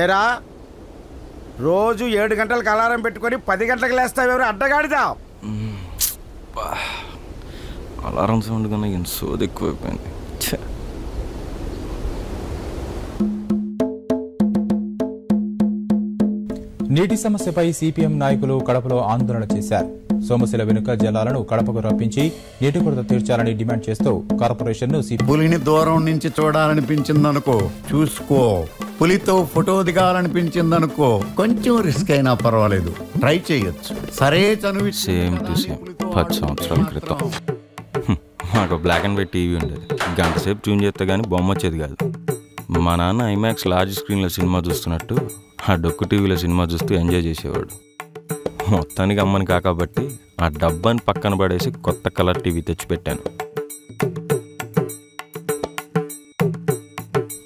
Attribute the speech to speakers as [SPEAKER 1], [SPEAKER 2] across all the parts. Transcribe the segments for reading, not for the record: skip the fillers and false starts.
[SPEAKER 1] ఏరా రోజు 7 గంటలకు అలారం పెట్టుకొని 10 గంటలకు లేస్తావెవరు అడ్డగాడిదా?
[SPEAKER 2] అలారం సౌండ్ కన్నా ఇంత సోది ఎక్కువైపోయింది.
[SPEAKER 3] నీటి సమస్యపై సిపిఎం నాయకులు కడపలో ఆందోళన చేశారు. సోమశిల వెనుక జలాలను కడపకు రప్పించి నీటి కొరత తీర్చాలని డిమాండ్ చేస్తూ కార్పొరేషన్
[SPEAKER 4] పులిని దూరం నుంచి చూడాలనిపించిందనుకో చూసుకో, పులితో ఫోటో దిగాలనిపించిందనుకో కొంచెం రిస్క్ అయినా పర్వాలేదు, ట్రై చేయొచ్చు. సరే చనువి
[SPEAKER 2] సేమ్ టు సేమ్ 10 సంవత్సరాల క్రితం మాకు బ్లాక్ అండ్ వైట్ టీవీ ఉండేది. గంట సేపు ట్యూన్ చేస్తే కానీ బొమ్మ వచ్చేది కాదు. మా నాన్న ఐమాక్స్ లార్జ్ స్క్రీన్లో సినిమా చూస్తున్నట్టు ఆ డొక్కు టీవీలో సినిమా చూస్తూ ఎంజాయ్ చేసేవాడు. మొత్తానికి అమ్మని కాకబట్టి ఆ డబ్బాని పక్కన పడేసి కొత్త కలర్ టీవీ తెచ్చిపెట్టాను.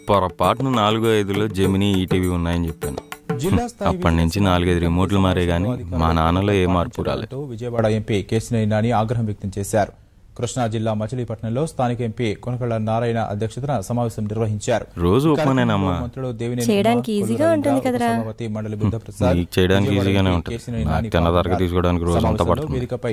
[SPEAKER 2] పొరపాటున 4-5లో జెమినీ ఈటీవీ ఉన్నాయని చెప్పాను. అప్పటి నుంచి 4-5 రిమోట్లు మారే గానీ మా నాన్నలో ఏ మార్పు రాలేదు.
[SPEAKER 3] విజయవాడ ఎంపీ కేశినేని నాని ఆగ్రహం వ్యక్తం చేశారు. కృష్ణా జిల్లా మచిలీపట్నంలో స్థానిక ఎంపీ కొనకళ్ళ నారాయణ అధ్యక్షతన సమావేశం నిర్వహించారు.
[SPEAKER 2] రోజు ఉప్మానేనమ్మా
[SPEAKER 5] చేయడానికి ఈజీగా ఉంటుంది కదరా.
[SPEAKER 2] చేయడానికి ఈజీగానే ఉంటుంది. తిన్న తరగతి తీసుకోవడానికి రోజు అంతా పడుతుంది.
[SPEAKER 3] వేదికపై